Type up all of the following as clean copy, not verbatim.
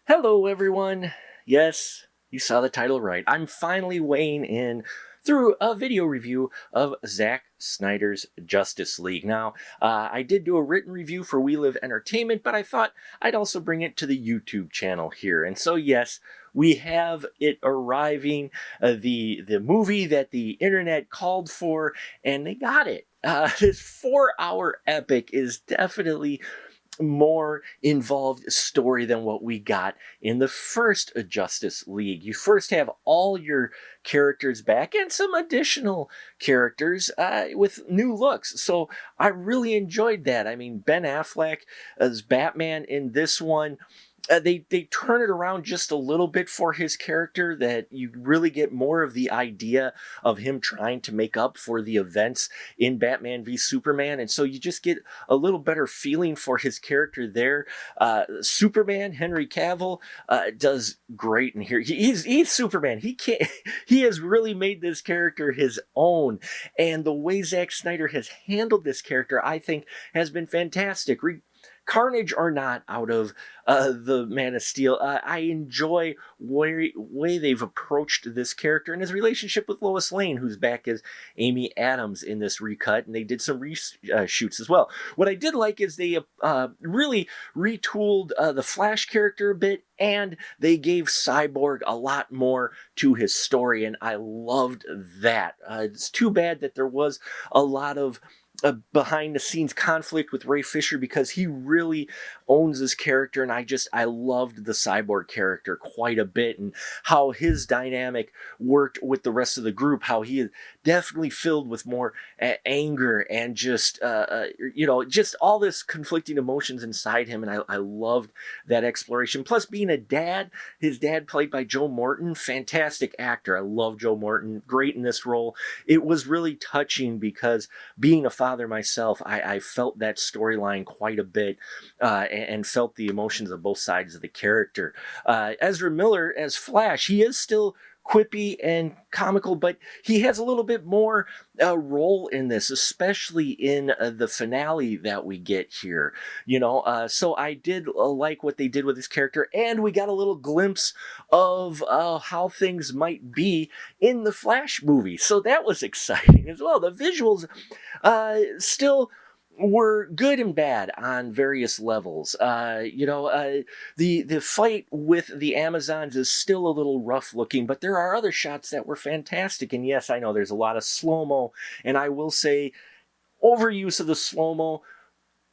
Hello, everyone. Yes, you saw the title right. I'm finally weighing in through a video review of Zack Snyder's Justice League. Now, I did do a written review for We Live Entertainment, but I thought I'd also bring it to the YouTube channel here. And so, yes, we have it arriving, the movie that the internet called for, and they got it. This 4-hour epic is definitely more involved story than what we got in the first Justice League. You first have all your characters back and some additional characters with new looks. So I really enjoyed that. I mean, Ben Affleck as Batman in this one. They turn it around just a little bit for his character, that you really get more of the idea of him trying to make up for the events in Batman v Superman, and so you just get a little better feeling for his character there. Superman Henry Cavill does great in here. He's Superman. He can't. He has really made this character his own, and the way Zack Snyder has handled this character, I think, has been fantastic. Carnage or not out of the Man of Steel, I enjoy way they've approached this character and his relationship with Lois Lane, who's back as Amy Adams in this recut, and they did some reshoots as well. What I did like is they really retooled the Flash character a bit, and they gave Cyborg a lot more to his story, and I loved that. It's too bad that there was a lot of behind the scenes conflict with Ray Fisher, because he really owns his character, and I loved the Cyborg character quite a bit, and how his dynamic worked with the rest of the group, how he is definitely filled with more anger and just just all this conflicting emotions inside him, and I loved that exploration. Plus, being a dad, his dad played by Joe Morton, fantastic actor. I love Joe Morton, great in this role. It was really touching because, being a father myself, I felt that storyline quite a bit, and felt the emotions of both sides of the character. Ezra Miller as Flash, he is still quippy and comical, but he has a little bit more role in this, especially in the finale that we get here. So I did like what they did with his character, and we got a little glimpse of how things might be in the Flash movie. So that was exciting as well. The visuals still were good and bad on various levels. The fight with the Amazons is still a little rough looking, but there are other shots that were fantastic. And yes, I know there's a lot of slow-mo, and I will say overuse of the slow-mo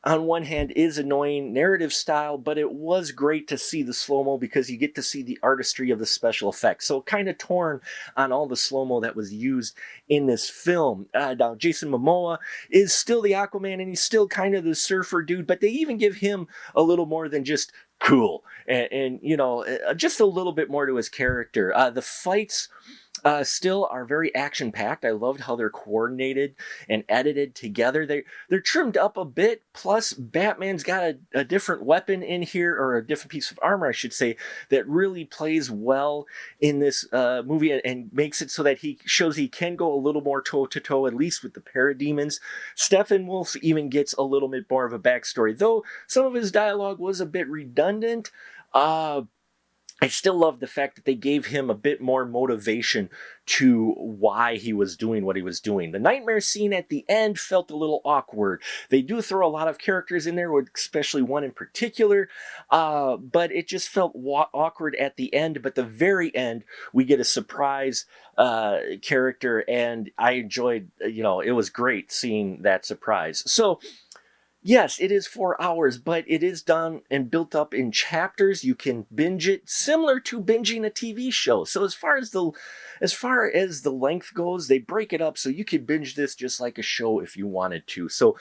on one hand is annoying narrative style, but it was great to see the slow-mo because you get to see the artistry of the special effects. So kind of torn on all the slow-mo that was used in this film. Now, Jason Momoa is still the Aquaman, and he's still kind of the surfer dude, but they even give him a little more than just cool, and just a little bit more to his character. The fights still are very action packed. I loved how they're coordinated and edited together. They're trimmed up a bit. Plus, Batman's got a different weapon in here, or a different piece of armor, I should say, that really plays well in this movie, and makes it so that he shows he can go a little more toe to toe, at least with the parademons. Steppenwolf even gets a little bit more of a backstory, though some of his dialogue was a bit redundant. I still love the fact that they gave him a bit more motivation to why he was doing what he was doing. The nightmare scene at the end felt a little awkward. They do throw a lot of characters in there, especially one in particular, but it just felt awkward at the end. But the very end, we get a surprise character, and I enjoyed, it was great seeing that surprise. So, yes, it is 4 hours, but it is done and built up in chapters. You can binge it, similar to binging a TV show. So as far as the length goes, they break it up so you could binge this just like a show if you wanted to. So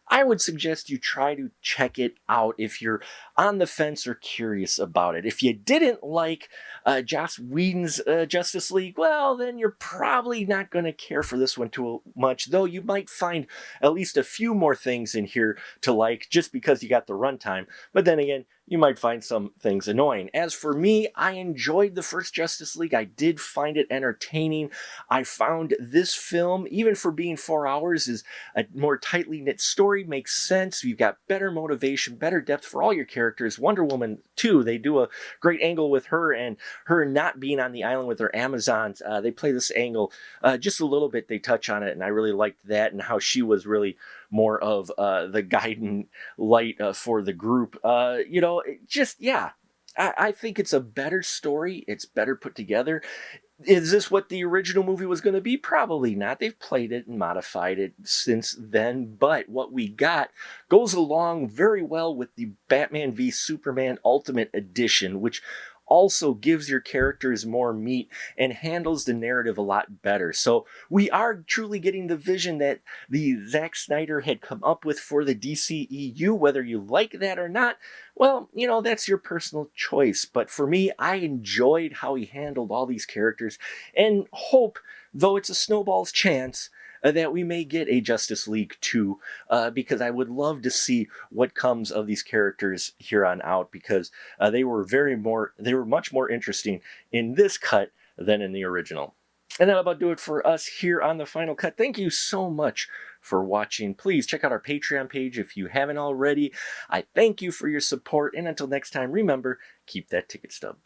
I would suggest you try to check it out if you're on the fence or curious about it. If you didn't like Joss Whedon's Justice League, well, then you're probably not going to care for this one too much, though you might find at least a few more things in here to like just because you got the runtime. But then again, you might find some things annoying. As for me, I enjoyed the first Justice League. I did find it entertaining. I found this film, even for being 4 hours, is a more tightly knit story story makes sense. You've got better motivation, better depth for all your characters. Wonder Woman 2, they do a great angle with her and her not being on the island with her Amazons. They play this angle just a little bit. They touch on it, and I really liked that and how she was really more of the guiding light for the group. Yeah. I think it's a better story. It's better put together. Is this what the original movie was going to be? Probably not. They've played it and modified it since then, but what we got goes along very well with the Batman v Superman Ultimate Edition, which also gives your characters more meat and handles the narrative a lot better. So we are truly getting the vision that the Zack Snyder had come up with for the DCEU. Whether you like that or not, well, that's your personal choice. But for me, I enjoyed how he handled all these characters and hope, though it's a snowball's chance, that we may get a Justice League 2, because I would love to see what comes of these characters here on out, because they were much more interesting in this cut than in the original. And that'll about do it for us here on the Final Cut. Thank you so much for watching. Please check out our Patreon page if you haven't already. I thank you for your support, and until next time, remember, keep that ticket stub.